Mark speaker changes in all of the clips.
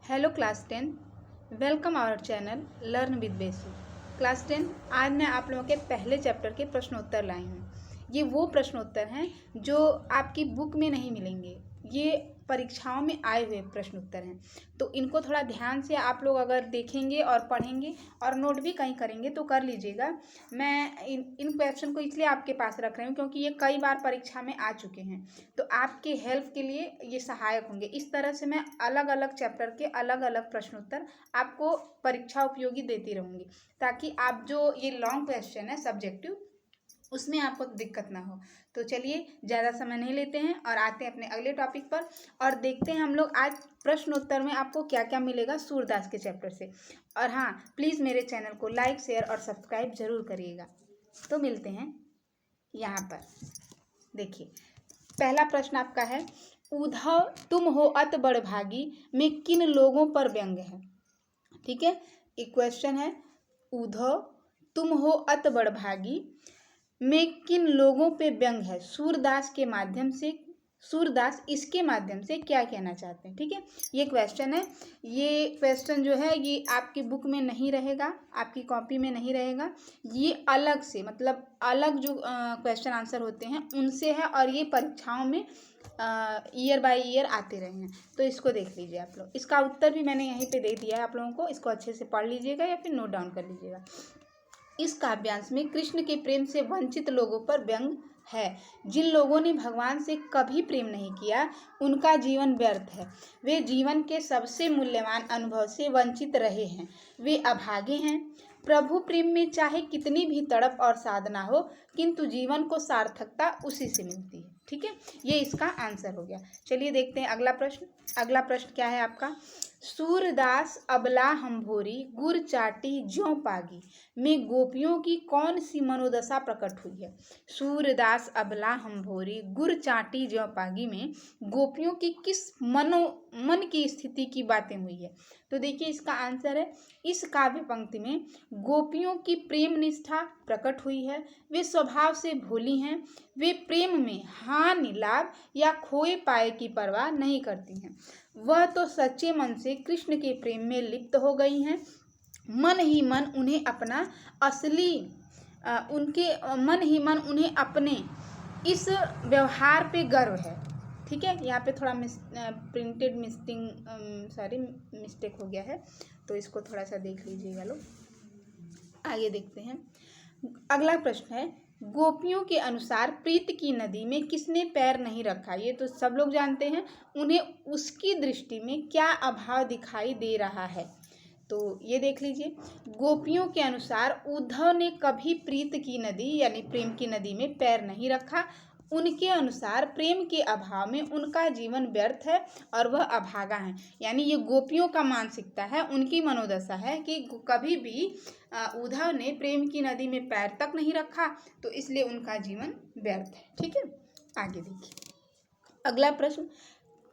Speaker 1: Hello class 10। Welcome our channel learn with Besu. Class 10, आज मैं आप लोगों के पहले चैप्टर के प्रश्नोत्तर लाई हूँ। ये वो प्रश्नोत्तर हैं जो आपकी बुक में नहीं मिलेंगे, ये परीक्षाओं में आए हुए प्रश्नोत्तर हैं। तो इनको थोड़ा ध्यान से आप लोग अगर देखेंगे और पढ़ेंगे और नोट भी कहीं करेंगे तो कर लीजिएगा। मैं इन क्वेश्चन को इसलिए आपके पास रख रही हूँ क्योंकि ये कई बार परीक्षा में आ चुके हैं, तो आपके हेल्प के लिए ये सहायक होंगे। इस तरह से मैं अलग अलग चैप्टर के अलग अलग प्रश्नोत्तर आपको परीक्षा उपयोगी देती रहूँगी, ताकि आप जो ये लॉन्ग क्वेश्चन है सब्जेक्टिव, उसमें आपको दिक्कत ना हो। तो चलिए ज़्यादा समय नहीं लेते हैं और आते हैं अपने अगले टॉपिक पर और देखते हैं हम लोग आज प्रश्नोत्तर में आपको क्या क्या मिलेगा सूरदास के चैप्टर से। और हाँ, प्लीज़ मेरे चैनल को लाइक शेयर और सब्सक्राइब जरूर करिएगा। तो मिलते हैं यहाँ पर। देखिए, पहला प्रश्न आपका है, उद्धव तुम हो अत बड़भागी में किन लोगों पर व्यंग है। ठीक है, एक क्वेश्चन है, उद्धव तुम हो अत बड़भागी में किन लोगों पे व्यंग है। सूरदास के माध्यम से, सूरदास इसके माध्यम से क्या कहना चाहते हैं। ठीक है, ये क्वेश्चन है। ये क्वेश्चन जो है ये आपकी बुक में नहीं रहेगा, आपकी कॉपी में नहीं रहेगा। ये अलग से, मतलब अलग जो क्वेश्चन आंसर होते हैं उनसे है और ये परीक्षाओं में ईयर बाय ईयर आते रहे हैं। तो इसको देख लीजिए आप लोग। इसका उत्तर भी मैंने यहीं पे दे दिया है आप लोगों को, इसको अच्छे से पढ़ लीजिएगा या फिर नोट डाउन कर लीजिएगा। इस काव्यांश में कृष्ण के प्रेम से वंचित लोगों पर व्यंग है। जिन लोगों ने भगवान से कभी प्रेम नहीं किया उनका जीवन व्यर्थ है। वे जीवन के सबसे मूल्यवान अनुभव से वंचित रहे हैं। वे अभागे हैं। प्रभु प्रेम में चाहे कितनी भी तड़प और साधना हो, किंतु जीवन को सार्थकता उसी से मिलती है। ठीक है, ये इसका आंसर हो गया। चलिए देखते हैं अगला प्रश्न। अगला प्रश्न क्या है आपका, सूरदास अबला हम्भोरी गुर चाटी ज्यों पागी में गोपियों की कौन सी मनोदशा प्रकट हुई है। सूरदास अबला हम्भोरी गुर चाटी ज्यों पागी में गोपियों की किस मन की स्थिति की बातें हुई है। तो देखिए इसका आंसर है, इस काव्य पंक्ति में गोपियों की प्रेम निष्ठा प्रकट हुई है। वे स्वभाव से भोली हैं। वे प्रेम में हानि लाभ या खोए पाए की परवाह नहीं करती हैं। वह तो सच्चे मन से कृष्ण के प्रेम में लिप्त हो गई हैं। मन ही मन उन्हें अपना असली उनके मन ही मन उन्हें अपने इस व्यवहार पे गर्व है। ठीक है, यहाँ पे थोड़ा प्रिंटेड मिस्टेक हो गया है, तो इसको थोड़ा सा देख लीजिएगा लोग। आगे देखते हैं। अगला प्रश्न है, गोपियों के अनुसार प्रीत की नदी में किसने पैर नहीं रखा। ये तो सब लोग जानते हैं। उन्हें उसकी दृष्टि में क्या अभाव दिखाई दे रहा है। तो ये देख लीजिए, गोपियों के अनुसार उद्धव ने कभी प्रीत की नदी यानी प्रेम की नदी में पैर नहीं रखा। उनके अनुसार प्रेम के अभाव में उनका जीवन व्यर्थ है और वह अभागा है। यानी ये गोपियों का मानसिकता है, उनकी मनोदशा है कि कभी भी उद्धव ने प्रेम की नदी में पैर तक नहीं रखा, तो इसलिए उनका जीवन व्यर्थ है। ठीक है, आगे देखिए अगला प्रश्न,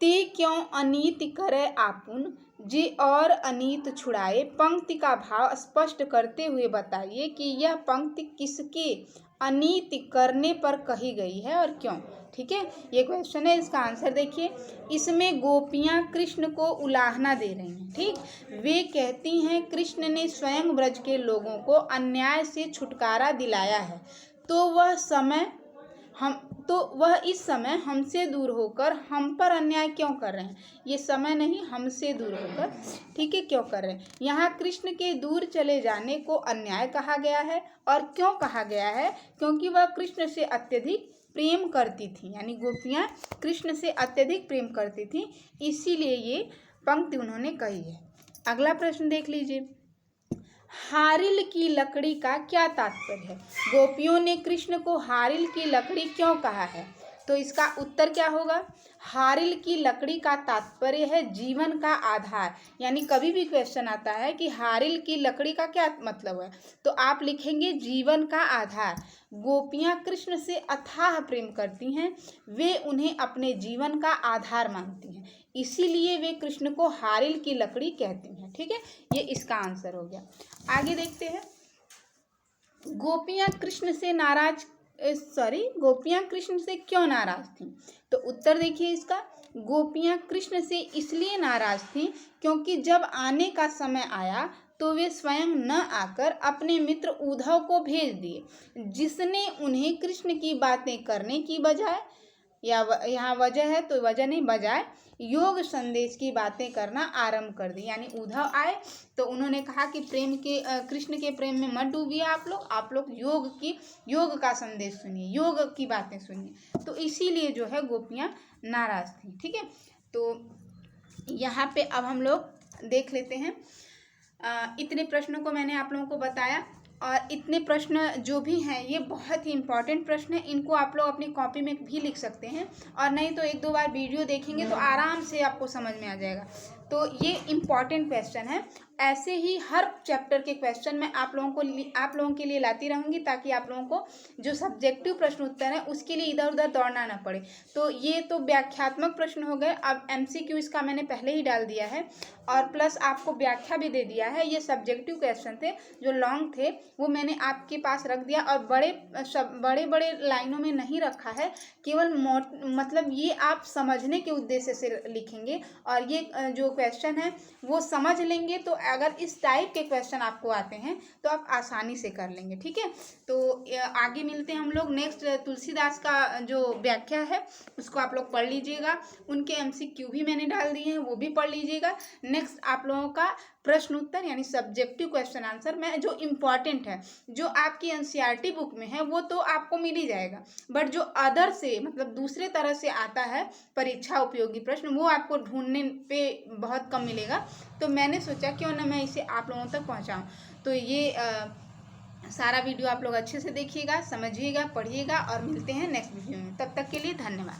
Speaker 1: ते क्यों अनीति करे आपुन जे और अनीत छुड़ाए। पंक्ति का भाव स्पष्ट करते हुए बताइए कि यह पंक्ति किसके अनीति करने पर कही गई है और क्यों। ठीक है, ये क्वेश्चन है, इसका आंसर देखिए। इसमें गोपियां कृष्ण को उलाहना दे रही हैं। ठीक, वे कहती हैं कृष्ण ने स्वयं ब्रज के लोगों को अन्याय से छुटकारा दिलाया है, तो वह इस समय हमसे दूर होकर हम पर अन्याय क्यों कर रहे हैं। ये समय नहीं, हमसे दूर होकर, ठीक है, क्यों कर रहे हैं। यहाँ कृष्ण के दूर चले जाने को अन्याय कहा गया है। और क्यों कहा गया है, क्योंकि वह कृष्ण से अत्यधिक प्रेम करती थी। यानी गोपियाँ कृष्ण से अत्यधिक प्रेम करती थी, इसीलिए ये पंक्ति उन्होंने कही है। अगला प्रश्न देख लीजिए, हारिल की लकड़ी का क्या तात्पर्य है। गोपियों ने कृष्ण को हारिल की लकड़ी क्यों कहा है। तो इसका उत्तर क्या होगा, हारिल की लकड़ी का तात्पर्य है जीवन का आधार। यानी कभी भी क्वेश्चन आता है कि हारिल की लकड़ी का क्या मतलब है, तो आप लिखेंगे जीवन का आधार। गोपियां कृष्ण से अथाह प्रेम करती हैं, वे उन्हें अपने जीवन का आधार मानती हैं, इसीलिए वे कृष्ण को हारिल की लकड़ी कहती हैं। ठीक है, ये इसका आंसर हो गया। आगे देखते हैं, गोपियां कृष्ण से नाराज गोपियाँ कृष्ण से क्यों नाराज थीं? तो उत्तर देखिए इसका, गोपियाँ कृष्ण से इसलिए नाराज थीं क्योंकि जब आने का समय आया तो वे स्वयं न आकर अपने मित्र उद्धव को भेज दिए, जिसने उन्हें कृष्ण की बातें करने की बजाय, यहाँ वजह है तो वजह नहीं, बजाय योग संदेश की बातें करना आरंभ कर दी। यानी उद्धव आए तो उन्होंने कहा कि कृष्ण के प्रेम में मत डूबिए, आप लोग योग का संदेश सुनिए, योग की बातें सुनिए। तो इसीलिए जो है गोपियाँ नाराज थी। ठीक है, तो यहाँ पे अब हम लोग देख लेते हैं। इतने प्रश्नों को मैंने आप लोगों को बताया, और इतने प्रश्न जो भी हैं ये बहुत ही इम्पॉर्टेंट प्रश्न है। इनको आप लोग अपनी कॉपी में भी लिख सकते हैं, और नहीं तो एक दो बार वीडियो देखेंगे तो आराम से आपको समझ में आ जाएगा। तो ये इम्पॉर्टेंट क्वेश्चन है। ऐसे ही हर चैप्टर के क्वेश्चन मैं आप लोगों के लिए लाती रहूँगी, ताकि आप लोगों को जो सब्जेक्टिव प्रश्न उत्तर है उसके लिए इधर उधर दौड़ना ना पड़े। तो ये तो व्याख्यात्मक प्रश्न हो गए। अब MCQ इसका मैंने पहले ही डाल दिया है, और प्लस आपको व्याख्या भी दे दिया है। ये सब्जेक्टिव क्वेश्चन थे जो लॉन्ग थे, वो मैंने आपके पास रख दिया, और बड़े लाइनों में नहीं रखा है, केवल मतलब ये आप समझने के उद्देश्य से लिखेंगे, और ये जो क्वेश्चन है वो समझ लेंगे तो अगर इस टाइप के क्वेश्चन आपको आते हैं तो आप आसानी से कर लेंगे। ठीक है, तो आगे मिलते हैं हम लोग नेक्स्ट। तुलसीदास का जो व्याख्या है उसको आप लोग पढ़ लीजिएगा, उनके MCQ भी मैंने डाल दिए हैं, वो भी पढ़ लीजिएगा। नेक्स्ट आप लोगों का प्रश्न उत्तर यानी सब्जेक्टिव क्वेश्चन आंसर में जो इम्पॉर्टेंट है, जो आपकी NCERT बुक में है वो तो आपको मिल ही जाएगा, बट जो अदर से मतलब दूसरे तरह से आता है परीक्षा उपयोगी प्रश्न, वो आपको ढूंढने पे बहुत कम मिलेगा। तो मैंने सोचा क्यों ना मैं इसे आप लोगों तक पहुंचाऊं। तो ये सारा वीडियो आप लोग अच्छे से देखिएगा, समझिएगा, पढ़िएगा, और मिलते हैं नेक्स्ट वीडियो में। तब तक के लिए धन्यवाद।